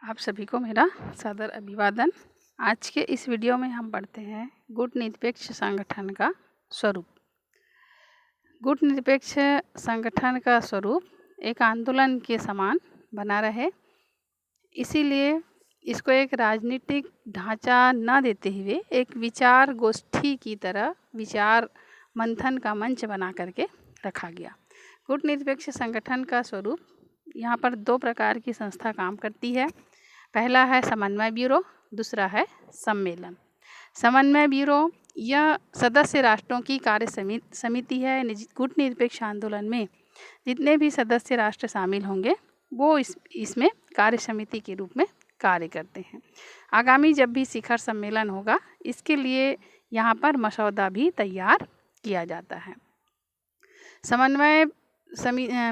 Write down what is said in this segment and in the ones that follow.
आप सभी को मेरा सादर अभिवादन। आज के इस वीडियो में हम पढ़ते हैं गुट निरपेक्ष संगठन का स्वरूप। गुट निरपेक्ष संगठन का स्वरूप एक आंदोलन के समान बना रहे, इसीलिए इसको एक राजनीतिक ढांचा न देते हुए एक विचार गोष्ठी की तरह विचार मंथन का मंच बना करके रखा गया। गुट निरपेक्ष संगठन का स्वरूप, यहाँ पर दो प्रकार की संस्था काम करती है। पहला है समन्वय ब्यूरो, दूसरा है सम्मेलन। समन्वय ब्यूरो यह सदस्य राष्ट्रों की कार्य समिति है। गुट निरपेक्ष आंदोलन में जितने भी सदस्य राष्ट्र शामिल होंगे वो इसमें कार्य समिति के रूप में कार्य करते हैं। आगामी जब भी शिखर सम्मेलन होगा, इसके लिए यहाँ पर मसौदा भी तैयार किया जाता है। समन्वय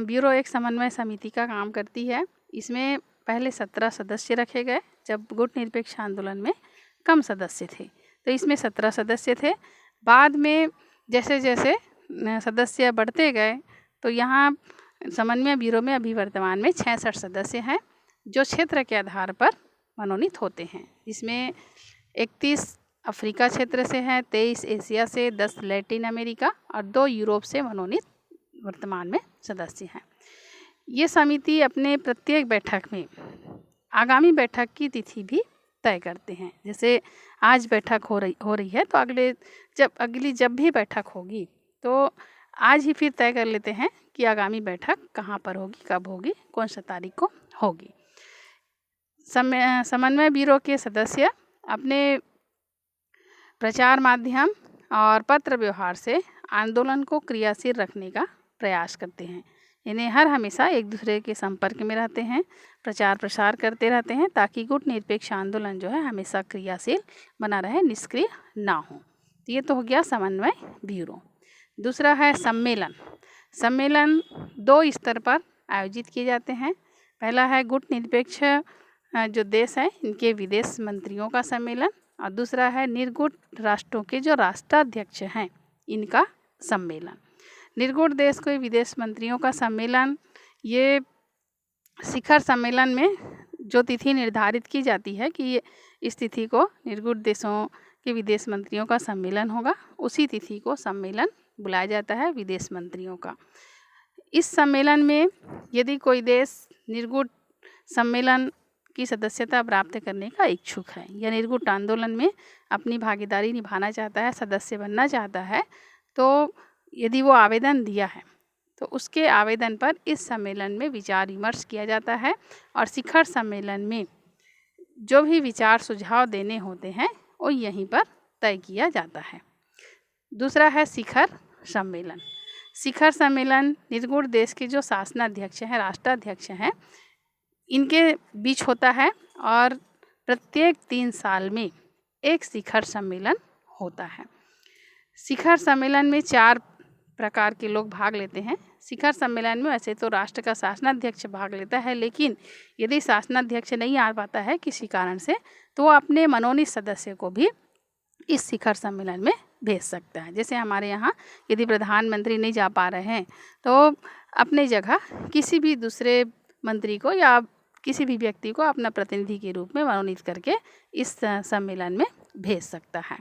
ब्यूरो एक समन्वय समिति का काम करती है। इसमें पहले 17 सदस्य रखे गए, जब गुट निरपेक्ष आंदोलन में कम सदस्य थे तो इसमें 17 सदस्य थे। बाद में जैसे जैसे सदस्य बढ़ते गए तो यहाँ समन्वय ब्यूरो में अभी वर्तमान में 66 सदस्य हैं, जो क्षेत्र के आधार पर मनोनीत होते हैं। इसमें 31 अफ्रीका क्षेत्र से हैं, 23 एशिया से, 10 लैटिन अमेरिका और 2 यूरोप से मनोनीत वर्तमान में सदस्य हैं। ये समिति अपने प्रत्येक बैठक में आगामी बैठक की तिथि भी तय करते हैं। जैसे आज बैठक हो रही है तो अगली जब भी बैठक होगी तो आज ही फिर तय कर लेते हैं कि आगामी बैठक कहाँ पर होगी, कब होगी, कौन सा तारीख को होगी। समन्वय ब्यूरो के सदस्य अपने प्रचार माध्यम और पत्र व्यवहार से आंदोलन को क्रियाशील रखने का प्रयास करते हैं। इन्हें हर हमेशा एक दूसरे के संपर्क में रहते हैं, प्रचार प्रसार करते रहते हैं ताकि गुट निरपेक्ष आंदोलन जो है हमेशा क्रियाशील बना रहे, निष्क्रिय ना हो। तो ये तो हो गया समन्वय ब्यूरो। दूसरा है सम्मेलन। सम्मेलन 2 स्तर पर आयोजित किए जाते हैं। पहला है गुट निरपेक्ष जो देश है इनके विदेश मंत्रियों का सम्मेलन, और दूसरा है निर्गुट राष्ट्रों के जो राष्ट्राध्यक्ष हैं इनका सम्मेलन। निर्गुट देश के विदेश मंत्रियों का सम्मेलन, ये शिखर सम्मेलन में जो तिथि निर्धारित की जाती है कि इस तिथि को निर्गुट देशों के विदेश मंत्रियों का सम्मेलन होगा, उसी तिथि को सम्मेलन बुलाया जाता है विदेश मंत्रियों का। इस सम्मेलन में यदि कोई देश निर्गुट सम्मेलन की सदस्यता प्राप्त करने का इच्छुक है या निर्गुट आंदोलन में अपनी भागीदारी निभाना चाहता है, सदस्य बनना चाहता है, तो यदि वो आवेदन दिया है तो उसके आवेदन पर इस सम्मेलन में विचार विमर्श किया जाता है और शिखर सम्मेलन में जो भी विचार सुझाव देने होते हैं वो यहीं पर तय किया जाता है। दूसरा है शिखर सम्मेलन। शिखर सम्मेलन निर्गुट देश के जो शासनाध्यक्ष हैं, राष्ट्राध्यक्ष हैं, इनके बीच होता है और प्रत्येक 3 साल में एक शिखर सम्मेलन होता है। शिखर सम्मेलन में 4 प्रकार के लोग भाग लेते हैं। शिखर सम्मेलन में वैसे तो राष्ट्र का शासनाध्यक्ष भाग लेता है, लेकिन यदि शासनाध्यक्ष नहीं आ पाता है किसी कारण से तो वो अपने मनोनीत सदस्य को भी इस शिखर सम्मेलन में भेज सकता है। जैसे हमारे यहाँ यदि प्रधानमंत्री नहीं जा पा रहे हैं तो अपने जगह किसी भी दूसरे मंत्री को या किसी भी व्यक्ति को अपना प्रतिनिधि के रूप में मनोनीत करके इस सम्मेलन में भेज सकता है।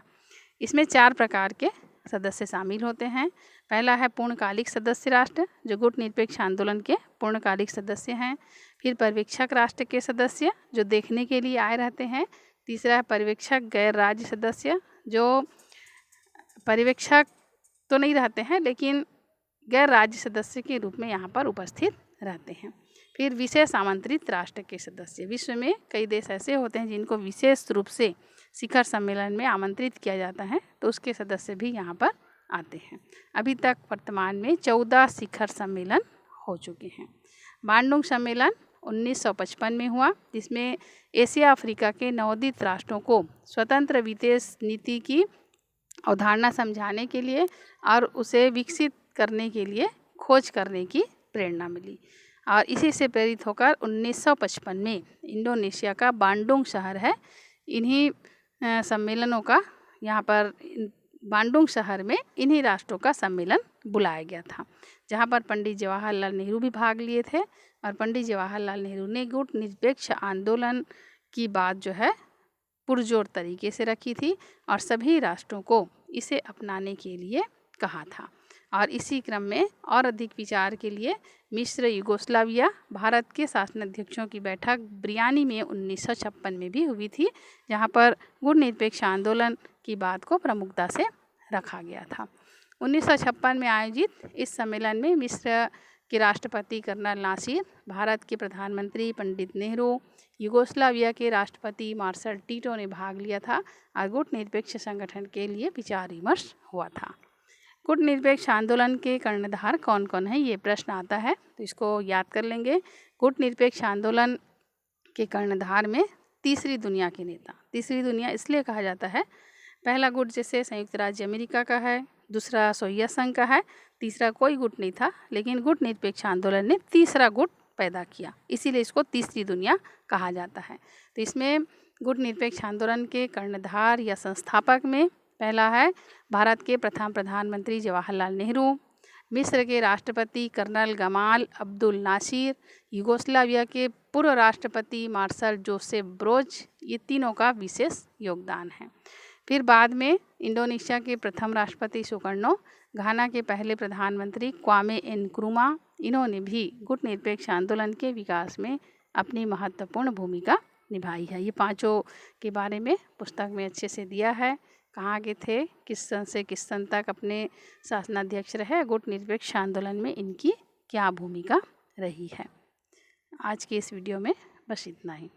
इसमें 4 प्रकार के सदस्य शामिल होते हैं। पहला है पूर्णकालिक सदस्य राष्ट्र, जो गुट निरपेक्ष आंदोलन के पूर्णकालिक सदस्य हैं। फिर पर्यवेक्षक राष्ट्र के सदस्य जो देखने के लिए आए रहते हैं। तीसरा है पर्यवेक्षक गैर राज्य सदस्य, जो पर्यवेक्षक तो नहीं रहते हैं लेकिन गैर राज्य सदस्य के रूप में यहाँ पर उपस्थित रहते हैं। फिर विशेष आमंत्रित राष्ट्र के सदस्य। विश्व में कई देश ऐसे होते हैं जिनको विशेष रूप से शिखर सम्मेलन में आमंत्रित किया जाता है, तो उसके सदस्य भी यहाँ पर आते हैं। अभी तक वर्तमान में 14 शिखर सम्मेलन हो चुके हैं। बांडुंग सम्मेलन 1955 में हुआ, जिसमें एशिया अफ्रीका के नवोदित राष्ट्रों को स्वतंत्र विदेश नीति की अवधारणा समझाने के लिए और उसे विकसित करने के लिए खोज करने की प्रेरणा मिली। और इसी से प्रेरित होकर 1955 में इंडोनेशिया का बांडुंग शहर है, इन्हीं सम्मेलनों का यहाँ पर बांडुंग शहर में इन्हीं राष्ट्रों का सम्मेलन बुलाया गया था। जहाँ पर पंडित जवाहरलाल नेहरू भी भाग लिए थे। और पंडित जवाहरलाल नेहरू ने गुट निरपेक्ष आंदोलन की बात जो है पुरजोर तरीके से रखी थी और सभी राष्ट्रों को इसे अपनाने के लिए कहा था। और इसी क्रम में और अधिक विचार के लिए मिस्र, यूगोस्लाविया, भारत के शासनाध्यक्षों की बैठक ब्रियानी में 1956 में भी हुई थी, जहां पर गुट निरपेक्ष आंदोलन की बात को प्रमुखता से रखा गया था। 1956 में आयोजित इस सम्मेलन में मिस्र के राष्ट्रपति कर्नल नासिर, भारत के प्रधानमंत्री पंडित नेहरू, यूगोस्लाविया के राष्ट्रपति मार्शल टीटो ने भाग लिया था और गुट निरपेक्ष संगठन के लिए विचार विमर्श हुआ था। गुट निरपेक्ष आंदोलन के कर्णधार कौन कौन है, ये प्रश्न आता है, तो इसको याद कर लेंगे। गुट निरपेक्ष आंदोलन के कर्णधार में तीसरी दुनिया के नेता। तीसरी दुनिया इसलिए कहा जाता है, पहला गुट जैसे संयुक्त राज्य अमेरिका का है, दूसरा सोवियत संघ का है, तीसरा कोई गुट नहीं था, लेकिन गुट निरपेक्ष आंदोलन ने तीसरा गुट पैदा किया, इसीलिए इसको तीसरी दुनिया कहा जाता है। तो इसमें गुट निरपेक्ष आंदोलन के कर्णधार या संस्थापक में पहला है भारत के प्रथम प्रधानमंत्री जवाहरलाल नेहरू, मिस्र के राष्ट्रपति colonel Gamal Abdul Nasser, Yugoslavia के पूर्व राष्ट्रपति मार्शल जोसेफ ब्रोज, ये तीनों का विशेष योगदान है। फिर बाद में इंडोनेशिया के प्रथम राष्ट्रपति सुकर्णो, घाना के पहले प्रधानमंत्री क्वामे नक्रुमा, इन्होंने भी गुट निरपेक्ष आंदोलन के विकास में अपनी महत्वपूर्ण भूमिका निभाई है। ये पांचों के बारे में पुस्तक में अच्छे से दिया है, कहाँ के थे, किस सन से किस सन तक अपने शासनाध्यक्ष रहे, गुट निरपेक्ष आंदोलन में इनकी क्या भूमिका रही है। आज के इस वीडियो में बस इतना ही।